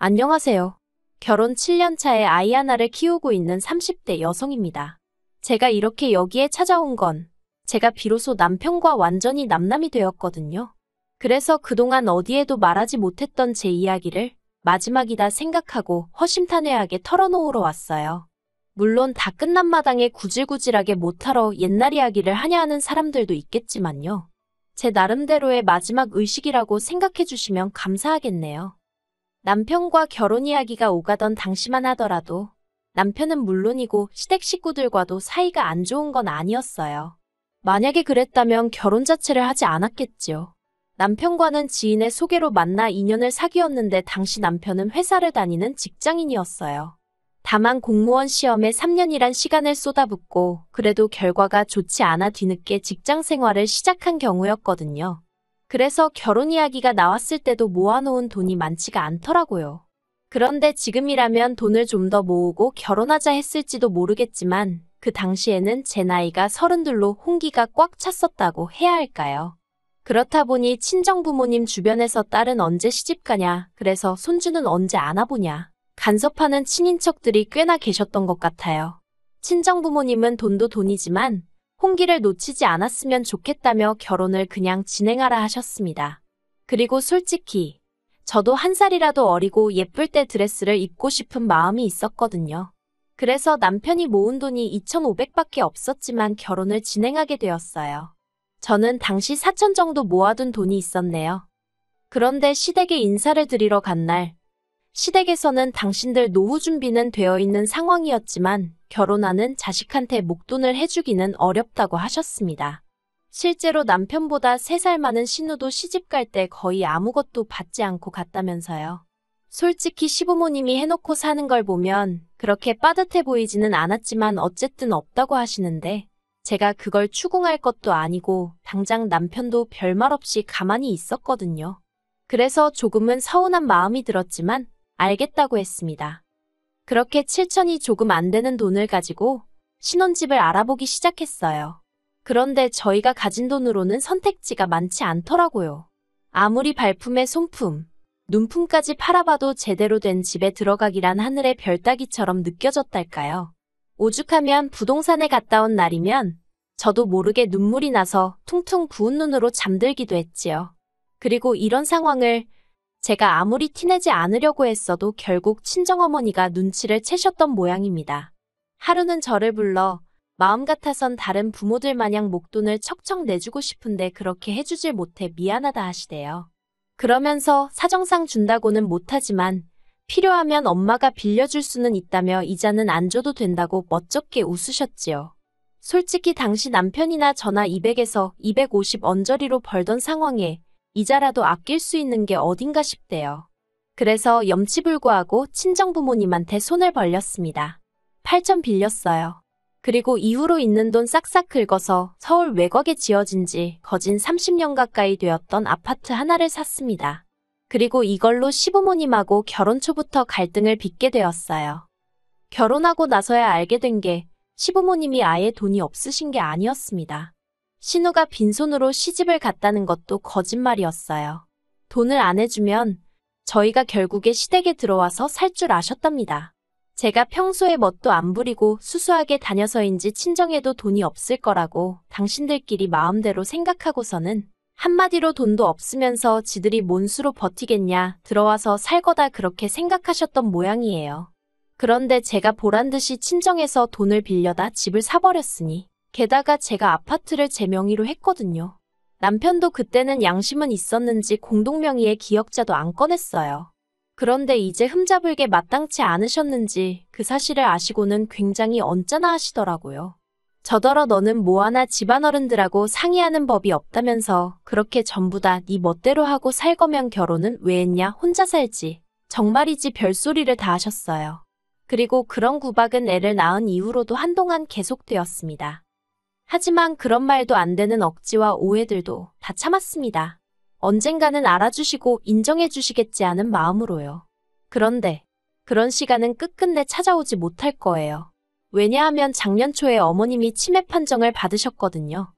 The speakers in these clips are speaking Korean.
안녕하세요. 결혼 7년 차에 아이 하나를 키우고 있는 30대 여성입니다. 제가 이렇게 여기에 찾아온 건 제가 비로소 남편과 완전히 남남이 되었거든요. 그래서 그동안 어디에도 말하지 못했던 제 이야기를 마지막이다 생각하고 허심탄회하게 털어놓으러 왔어요. 물론 다 끝난 마당에 구질구질하게 못하러 옛날 이야기를 하냐 하는 사람들도 있겠지만요. 제 나름대로의 마지막 의식이라고 생각해 주시면 감사하겠네요. 남편과 결혼 이야기가 오가던 당시만 하더라도 남편은 물론이고 시댁 식구들과도 사이가 안 좋은 건 아니었어요. 만약에 그랬다면 결혼 자체를 하지 않았겠지요. 남편과는 지인의 소개로 만나 인연을 사귀었는데 당시 남편은 회사를 다니는 직장인이었어요. 다만 공무원 시험에 3년이란 시간을 쏟아붓고 그래도 결과가 좋지 않아 뒤늦게 직장 생활을 시작한 경우였거든요. 그래서 결혼 이야기가 나왔을 때도 모아놓은 돈이 많지가 않더라고요. 그런데 지금이라면 돈을 좀 더 모으고 결혼하자 했을지도 모르겠지만 그 당시에는 제 나이가 32로 홍기가 꽉 찼었다고 해야 할까요? 그렇다 보니 친정부모님 주변에서 딸은 언제 시집가냐, 그래서 손주는 언제 안아보냐 간섭하는 친인척들이 꽤나 계셨던 것 같아요. 친정부모님은 돈도 돈이지만 홍기를 놓치지 않았으면 좋겠다며 결혼을 그냥 진행하라 하셨습니다. 그리고 솔직히 저도 한 살이라도 어리고 예쁠 때 드레스를 입고 싶은 마음이 있었거든요. 그래서 남편이 모은 돈이 2,500밖에 없었지만 결혼을 진행하게 되었어요. 저는 당시 4천 정도 모아둔 돈이 있었네요. 그런데 시댁에 인사를 드리러 간 날, 시댁에서는 당신들 노후 준비는 되어 있는 상황이었지만 결혼하는 자식한테 목돈을 해주기는 어렵다고 하셨습니다. 실제로 남편보다 3살 많은 신우도 시집갈 때 거의 아무것도 받지 않고 갔다면서요. 솔직히 시부모님이 해놓고 사는 걸 보면 그렇게 빠듯해 보이지는 않았지만 어쨌든 없다고 하시는데 제가 그걸 추궁할 것도 아니고 당장 남편도 별말 없이 가만히 있었거든요. 그래서 조금은 서운한 마음이 들었지만 알겠다고 했습니다. 그렇게 7천이 조금 안 되는 돈을 가지고 신혼집을 알아보기 시작했어요. 그런데 저희가 가진 돈으로는 선택지가 많지 않더라고요. 아무리 발품에 손품, 눈품까지 팔아봐도 제대로 된 집에 들어가기란 하늘의 별 따기처럼 느껴졌달까요. 오죽하면 부동산에 갔다 온 날이면 저도 모르게 눈물이 나서 퉁퉁 부은 눈으로 잠들기도 했지요. 그리고 이런 상황을 제가 아무리 티내지 않으려고 했어도 결국 친정어머니가 눈치를 채셨던 모양입니다. 하루는 저를 불러 마음 같아선 다른 부모들 마냥 목돈을 척척 내주고 싶은데 그렇게 해주질 못해 미안하다 하시대요. 그러면서 사정상 준다고는 못하지만 필요하면 엄마가 빌려줄 수는 있다며 이자는 안 줘도 된다고 멋쩍게 웃으셨지요. 솔직히 당시 남편이나 저나 200에서 250 언저리로 벌던 상황에 이자라도 아낄 수 있는 게 어딘가 싶대요. 그래서 염치불구하고 친정부모님한테 손을 벌렸습니다. 8천 빌렸어요. 그리고 이후로 있는 돈 싹싹 긁어서 서울 외곽에 지어진 지 거진 30년 가까이 되었던 아파트 하나를 샀습니다. 그리고 이걸로 시부모님하고 결혼 초부터 갈등을 빚게 되었어요. 결혼하고 나서야 알게 된 게 시부모님이 아예 돈이 없으신 게 아니었습니다. 신우가 빈손으로 시집을 갔다는 것도 거짓말이었어요. 돈을 안 해주면 저희가 결국에 시댁에 들어와서 살 줄 아셨답니다. 제가 평소에 멋도 안 부리고 수수하게 다녀서인지 친정에도 돈이 없을 거라고 당신들끼리 마음대로 생각하고서는 한마디로 돈도 없으면서 지들이 뭔 수로 버티겠냐, 들어와서 살 거다 그렇게 생각하셨던 모양이에요. 그런데 제가 보란듯이 친정에서 돈을 빌려다 집을 사버렸으니 게다가 제가 아파트를 제 명의로 했거든요. 남편도 그때는 양심은 있었는지 공동명의의 기억자도 안 꺼냈어요. 그런데 이제 흠잡을게 마땅치 않으셨는지 그 사실을 아시고는 굉장히 언짢아 하시더라고요. 저더러 너는 뭐하나 집안어른들하고 상의하는 법이 없다면서 그렇게 전부 다 네 멋대로 하고 살 거면 결혼은 왜 했냐, 혼자 살지. 정말이지 별소리를 다 하셨어요. 그리고 그런 구박은 애를 낳은 이후로도 한동안 계속되었습니다. 하지만 그런 말도 안 되는 억지와 오해들도 다 참았습니다. 언젠가는 알아주시고 인정해주시겠지 하는 마음으로요. 그런데 그런 시간은 끝끝내 찾아오지 못할 거예요. 왜냐하면 작년 초에 어머님이 치매 판정을 받으셨거든요.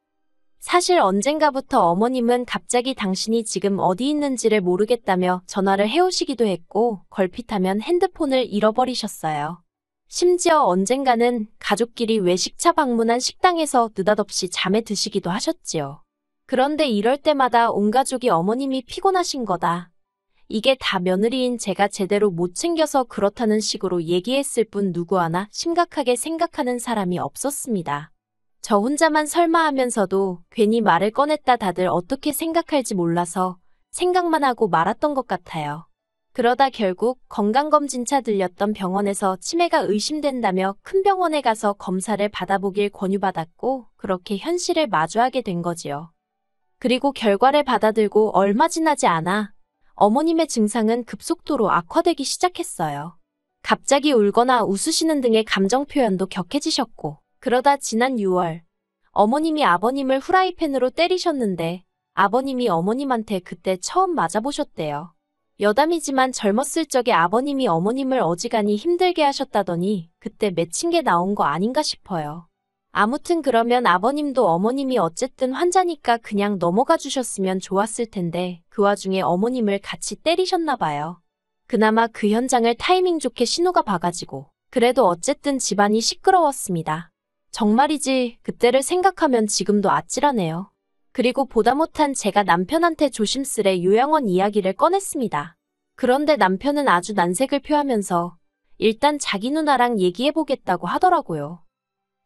사실 언젠가부터 어머님은 갑자기 당신이 지금 어디 있는지를 모르겠다며 전화를 해오시기도 했고 걸핏하면 핸드폰을 잃어버리셨어요. 심지어 언젠가는 가족끼리 외식차 방문한 식당에서 느닷없이 잠에 드시기도 하셨지요. 그런데 이럴 때마다 온 가족이 어머님이 피곤하신 거다. 이게 다 며느리인 제가 제대로 못 챙겨서 그렇다는 식으로 얘기했을 뿐 누구 하나 심각하게 생각하는 사람이 없었습니다. 저 혼자만 설마 하면서도 괜히 말을 꺼냈다 다들 어떻게 생각할지 몰라서 생각만 하고 말았던 것 같아요. 그러다 결국 건강검진차 들렸던 병원에서 치매가 의심된다며 큰 병원에 가서 검사를 받아보길 권유받았고 그렇게 현실을 마주하게 된 거지요. 그리고 결과를 받아들고 얼마 지나지 않아 어머님의 증상은 급속도로 악화되기 시작했어요. 갑자기 울거나 웃으시는 등의 감정 표현도 격해지셨고 그러다 지난 6월 어머님이 아버님을 후라이팬으로 때리셨는데 아버님이 어머님한테 그때 처음 맞아보셨대요. 여담이지만 젊었을 적에 아버님이 어머님을 어지간히 힘들게 하셨다더니 그때 맺힌 게 나온 거 아닌가 싶어요. 아무튼 그러면 아버님도 어머님이 어쨌든 환자니까 그냥 넘어가 주셨으면 좋았을 텐데 그 와중에 어머님을 같이 때리셨나 봐요. 그나마 그 현장을 타이밍 좋게 신호가 봐가지고 그래도 어쨌든 집안이 시끄러웠습니다. 정말이지 그때를 생각하면 지금도 아찔하네요. 그리고 보다 못한 제가 남편한테 조심스레 요양원 이야기를 꺼냈습니다. 그런데 남편은 아주 난색을 표하면서 일단 자기 누나랑 얘기해보겠다고 하더라고요.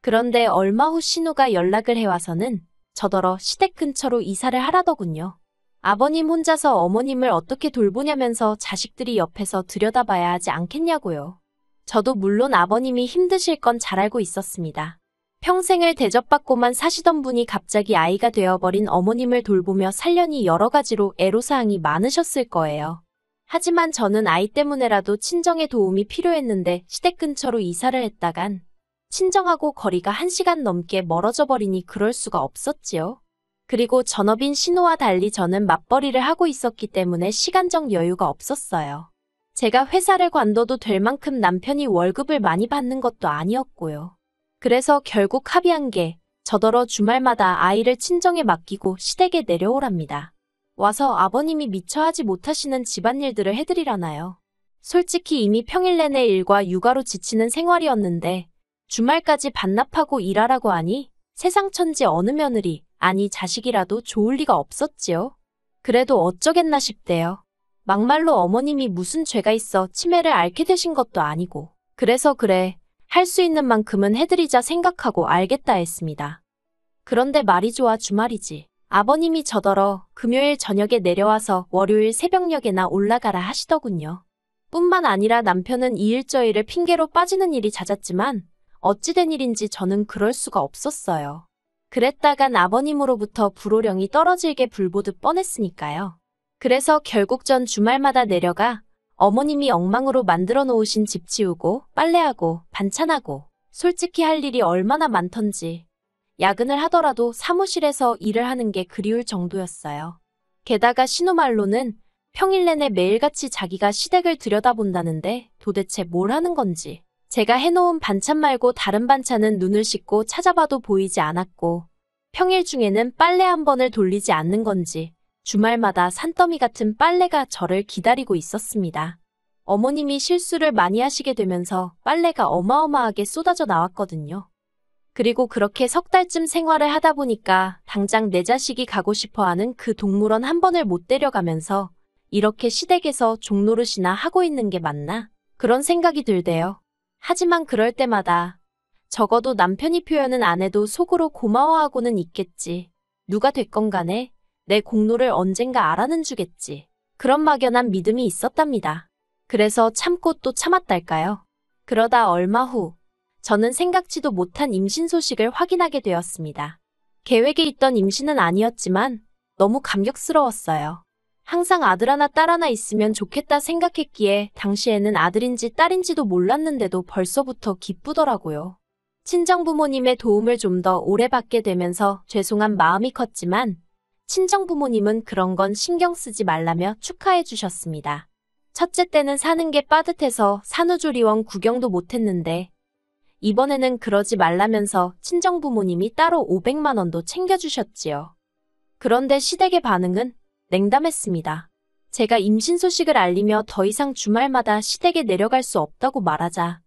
그런데 얼마 후 신우가 연락을 해와서는 저더러 시댁 근처로 이사를 하라더군요. 아버님 혼자서 어머님을 어떻게 돌보냐면서 자식들이 옆에서 들여다봐야 하지 않겠냐고요. 저도 물론 아버님이 힘드실 건 잘 알고 있었습니다. 평생을 대접받고만 사시던 분이 갑자기 아이가 되어버린 어머님을 돌보며 살려니 여러 가지로 애로사항이 많으셨을 거예요. 하지만 저는 아이 때문에라도 친정의 도움이 필요했는데 시댁 근처로 이사를 했다간 친정하고 거리가 1시간 넘게 멀어져 버리니 그럴 수가 없었지요. 그리고 전업인 신우와 달리 저는 맞벌이를 하고 있었기 때문에 시간적 여유가 없었어요. 제가 회사를 관둬도 될 만큼 남편이 월급을 많이 받는 것도 아니었고요. 그래서 결국 합의한 게 저더러 주말마다 아이를 친정에 맡기고 시댁에 내려오랍니다. 와서 아버님이 미처 하지 못하시는 집안일들을 해드리라나요. 솔직히 이미 평일 내내 일과 육아로 지치는 생활이었는데 주말까지 반납하고 일하라고 하니 세상 천지 어느 며느리, 아니 자식이라도 좋을 리가 없었지요. 그래도 어쩌겠나 싶대요. 막말로 어머님이 무슨 죄가 있어 치매를 앓게 되신 것도 아니고 그래서 그래. 할 수 있는 만큼은 해드리자 생각하고 알겠다 했습니다. 그런데 말이 좋아 주말이지. 아버님이 저더러 금요일 저녁에 내려와서 월요일 새벽녘에나 올라가라 하시더군요. 뿐만 아니라 남편은 이 일 저 일을 핑계로 빠지는 일이 잦았지만 어찌된 일인지 저는 그럴 수가 없었어요. 그랬다간 아버님으로부터 불호령이 떨어질게 불보듯 뻔했으니까요. 그래서 결국 전 주말마다 내려가 어머님이 엉망으로 만들어 놓으신 집 치우고 빨래하고 반찬하고 솔직히 할 일이 얼마나 많던지 야근을 하더라도 사무실에서 일을 하는 게 그리울 정도였어요. 게다가 신우 말로는 평일 내내 매일같이 자기가 시댁을 들여다본다는데 도대체 뭘 하는 건지 제가 해놓은 반찬 말고 다른 반찬은 눈을 씻고 찾아봐도 보이지 않았고 평일 중에는 빨래 한 번을 돌리지 않는 건지 주말마다 산더미 같은 빨래가 저를 기다리고 있었습니다. 어머님이 실수를 많이 하시게 되면서 빨래가 어마어마하게 쏟아져 나왔거든요. 그리고 그렇게 석 달쯤 생활을 하다 보니까 당장 내 자식이 가고 싶어하는 그 동물원 한 번을 못 데려가면서 이렇게 시댁에서 종노릇이나 하고 있는 게 맞나? 그런 생각이 들대요. 하지만 그럴 때마다 적어도 남편이 표현은 안 해도 속으로 고마워하고는 있겠지. 누가 됐건 간에 내 공로를 언젠가 알아는 주겠지. 그런 막연한 믿음이 있었답니다. 그래서 참고 또 참았달까요? 그러다 얼마 후 저는 생각지도 못한 임신 소식을 확인하게 되었습니다. 계획에 있던 임신은 아니었지만 너무 감격스러웠어요. 항상 아들 하나 딸 하나 있으면 좋겠다 생각했기에 당시에는 아들인지 딸인지도 몰랐는데도 벌써부터 기쁘더라고요. 친정부모님의 도움을 좀 더 오래 받게 되면서 죄송한 마음이 컸지만 친정부모님은 그런 건 신경 쓰지 말라며 축하해 주셨습니다. 첫째 때는 사는 게 빠듯해서 산후조리원 구경도 못했는데 이번에는 그러지 말라면서 친정부모님이 따로 500만 원도 챙겨주셨지요. 그런데 시댁의 반응은 냉담했습니다. 제가 임신 소식을 알리며 더 이상 주말마다 시댁에 내려갈 수 없다고 말하자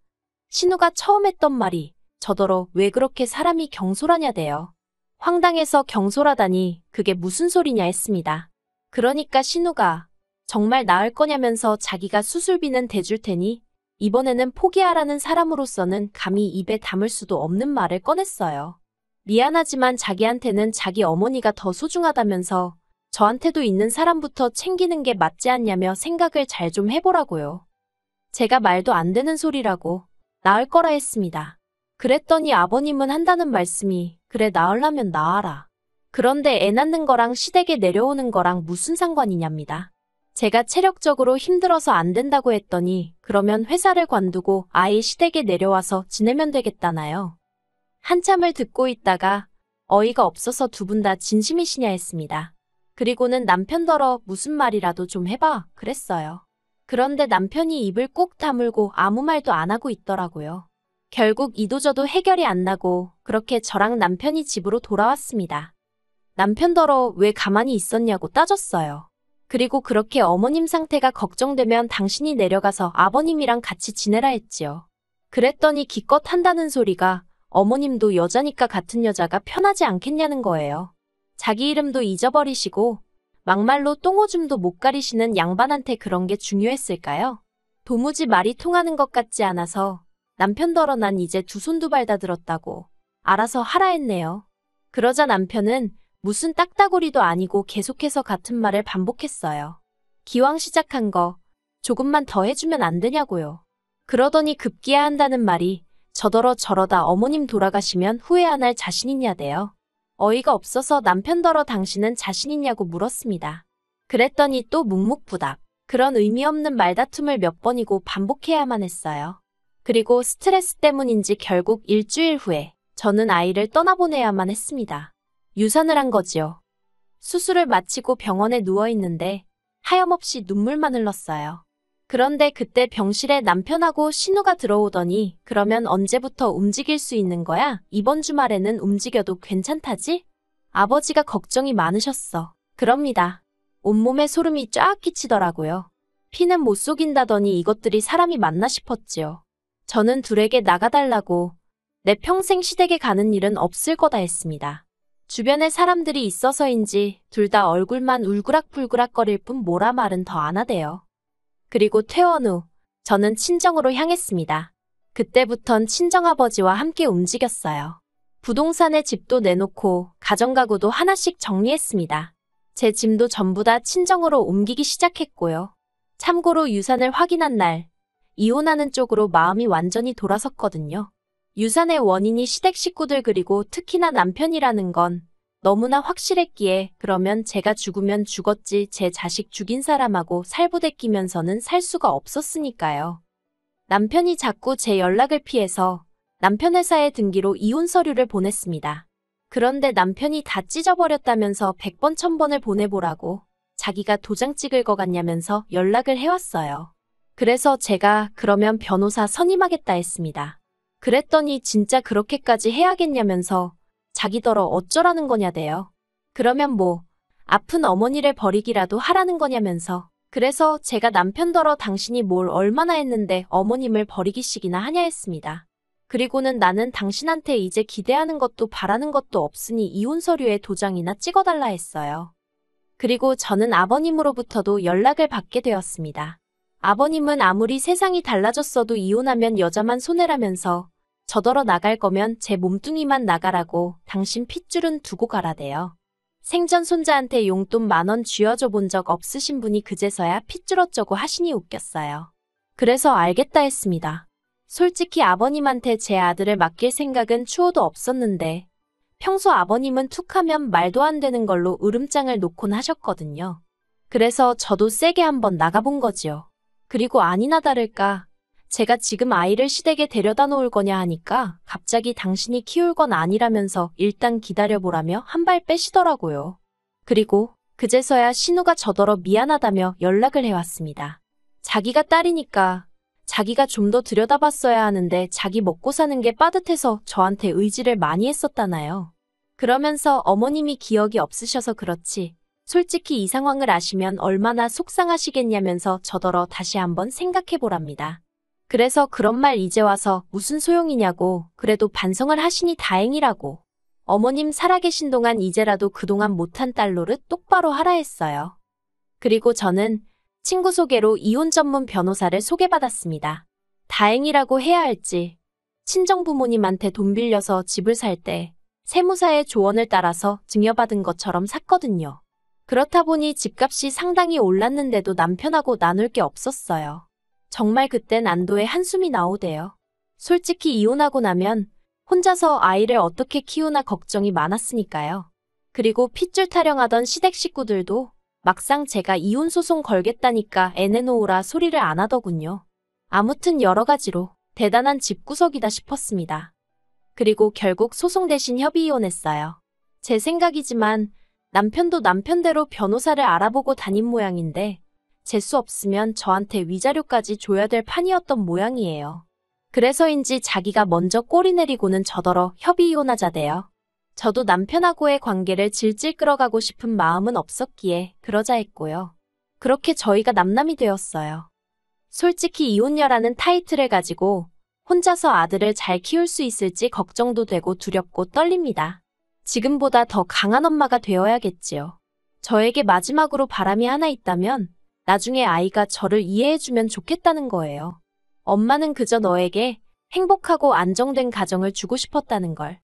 신우가 처음 했던 말이 저더러 왜 그렇게 사람이 경솔하냐대요. 황당해서 경솔하다니 그게 무슨 소리냐 했습니다. 그러니까 신우가 정말 나을 거냐면서 자기가 수술비는 대줄 테니 이번에는 포기하라는 사람으로서는 감히 입에 담을 수도 없는 말을 꺼냈어요. 미안하지만 자기한테는 자기 어머니가 더 소중하다면서 저한테도 있는 사람부터 챙기는 게 맞지 않냐며 생각을 잘 좀 해보라고요. 제가 말도 안 되는 소리라고 나을 거라 했습니다. 그랬더니 아버님은 한다는 말씀이 그래 나으려면 나아라. 그런데 애 낳는 거랑 시댁에 내려오는 거랑 무슨 상관이냐입니다. 제가 체력적으로 힘들어서 안 된다고 했더니 그러면 회사를 관두고 아예 시댁에 내려와서 지내면 되겠다나요. 한참을 듣고 있다가 어이가 없어서 두 분 다 진심이시냐 했습니다. 그리고는 남편더러 무슨 말이라도 좀 해봐 그랬어요. 그런데 남편이 입을 꾹 다물고 아무 말도 안 하고 있더라고요. 결국 이도저도 해결이 안 나고 그렇게 저랑 남편이 집으로 돌아왔습니다. 남편더러 왜 가만히 있었냐고 따졌어요. 그리고 그렇게 어머님 상태가 걱정되면 당신이 내려가서 아버님이랑 같이 지내라 했지요. 그랬더니 기껏 한다는 소리가 어머님도 여자니까 같은 여자가 편하지 않겠냐는 거예요. 자기 이름도 잊어버리시고 막말로 똥오줌도 못 가리시는 양반한테 그런 게 중요했을까요? 도무지 말이 통하는 것 같지 않아서 남편더러 난 이제 두 손 두 발 다 들었다고 알아서 하라 했네요. 그러자 남편은 무슨 딱따구리도 아니고 계속해서 같은 말을 반복했어요. 기왕 시작한 거 조금만 더 해주면 안 되냐고요. 그러더니 급기야 한다는 말이 저더러 저러다 어머님 돌아가시면 후회 안 할 자신 있냐대요. 어이가 없어서 남편더러 당신은 자신 있냐고 물었습니다. 그랬더니 또 묵묵부답. 그런 의미 없는 말다툼을 몇 번이고 반복해야만 했어요. 그리고 스트레스 때문인지 결국 일주일 후에 저는 아이를 떠나보내야만 했습니다. 유산을 한 거지요. 수술을 마치고 병원에 누워있는데 하염없이 눈물만 흘렀어요. 그런데 그때 병실에 남편하고 신우가 들어오더니 그러면 언제부터 움직일 수 있는 거야? 이번 주말에는 움직여도 괜찮다지? 아버지가 걱정이 많으셨어. 그럽니다. 온몸에 소름이 쫙 끼치더라고요. 피는 못 속인다더니 이것들이 사람이 맞나 싶었지요. 저는 둘에게 나가달라고 내 평생 시댁에 가는 일은 없을 거다 했습니다. 주변에 사람들이 있어서인지 둘 다 얼굴만 울그락불그락거릴 뿐 뭐라 말은 더 안 하대요. 그리고 퇴원 후 저는 친정으로 향했습니다. 그때부턴 친정아버지와 함께 움직였어요. 부동산에 집도 내놓고 가정가구도 하나씩 정리했습니다. 제 짐도 전부 다 친정으로 옮기기 시작했고요. 참고로 유산을 확인한 날 이혼하는 쪽으로 마음이 완전히 돌아섰거든요. 유산의 원인이 시댁 식구들 그리고 특히나 남편이라는 건 너무나 확실했기에 그러면 제가 죽으면 죽었지 제 자식 죽인 사람하고 살부대끼면서는 살 수가 없었으니까요. 남편이 자꾸 제 연락을 피해서 남편 회사에 등기로 이혼 서류를 보냈습니다. 그런데 남편이 다 찢어버렸다면서 100번 1000번을 보내보라고 자기가 도장 찍을 것 같냐면서 연락을 해왔어요. 그래서 제가 그러면 변호사 선임하겠다 했습니다. 그랬더니 진짜 그렇게까지 해야겠냐면서 자기더러 어쩌라는 거냐대요. 그러면 뭐 아픈 어머니를 버리기라도 하라는 거냐면서. 그래서 제가 남편더러 당신이 뭘 얼마나 했는데 어머님을 버리기식이나 하냐 했습니다. 그리고는 나는 당신한테 이제 기대하는 것도 바라는 것도 없으니 이혼 서류에 도장이나 찍어달라 했어요. 그리고 저는 아버님으로부터도 연락을 받게 되었습니다. 아버님은 아무리 세상이 달라졌어도 이혼하면 여자만 손해라면서 저더러 나갈 거면 제 몸뚱이만 나가라고 당신 핏줄은 두고 가라대요. 생전 손자한테 용돈 10,000원 쥐어줘 본 적 없으신 분이 그제서야 핏줄 어쩌고 하시니 웃겼어요. 그래서 알겠다 했습니다. 솔직히 아버님한테 제 아들을 맡길 생각은 추호도 없었는데 평소 아버님은 툭하면 말도 안 되는 걸로 으름장을 놓곤 하셨거든요. 그래서 저도 세게 한번 나가본 거지요. 그리고 아니나 다를까 제가 지금 아이를 시댁에 데려다 놓을 거냐 하니까 갑자기 당신이 키울 건 아니라면서 일단 기다려보라며 한 발 빼시더라고요. 그리고 그제서야 신우가 저더러 미안하다며 연락을 해왔습니다. 자기가 딸이니까 자기가 좀 더 들여다봤어야 하는데 자기 먹고 사는 게 빠듯해서 저한테 의지를 많이 했었다나요. 그러면서 어머님이 기억이 없으셔서 그렇지. 솔직히 이 상황을 아시면 얼마나 속상하시겠냐면서 저더러 다시 한번 생각해보랍니다. 그래서 그런 말 이제 와서 무슨 소용이냐고, 그래도 반성을 하시니 다행이라고. 어머님 살아계신 동안 이제라도 그동안 못한 딸 노릇 똑바로 하라 했어요. 그리고 저는 친구 소개로 이혼 전문 변호사를 소개받았습니다. 다행이라고 해야 할지, 친정 부모님한테 돈 빌려서 집을 살 때 세무사의 조언을 따라서 증여받은 것처럼 샀거든요. 그렇다 보니 집값이 상당히 올랐는데도 남편하고 나눌 게 없었어요. 정말 그땐 안도의 한숨이 나오대요. 솔직히 이혼하고 나면 혼자서 아이를 어떻게 키우나 걱정이 많았으니까요. 그리고 핏줄 타령하던 시댁 식구들도 막상 제가 이혼 소송 걸겠다니까 애 내놓으라 소리를 안 하더군요. 아무튼 여러 가지로 대단한 집구석이다 싶었습니다. 그리고 결국 소송 대신 협의 이혼했어요. 제 생각이지만 남편도 남편대로 변호사를 알아보고 다닌 모양인데 재수 없으면 저한테 위자료까지 줘야 될 판이었던 모양이에요. 그래서인지 자기가 먼저 꼬리 내리고는 저더러 협의 이혼하자대요. 저도 남편하고의 관계를 질질 끌어가고 싶은 마음은 없었기에 그러자 했고요. 그렇게 저희가 남남이 되었어요. 솔직히 이혼녀라는 타이틀을 가지고 혼자서 아들을 잘 키울 수 있을지 걱정도 되고 두렵고 떨립니다. 지금보다 더 강한 엄마가 되어야겠지요. 저에게 마지막으로 바람이 하나 있다면 나중에 아이가 저를 이해해주면 좋겠다는 거예요. 엄마는 그저 너에게 행복하고 안정된 가정을 주고 싶었다는 걸.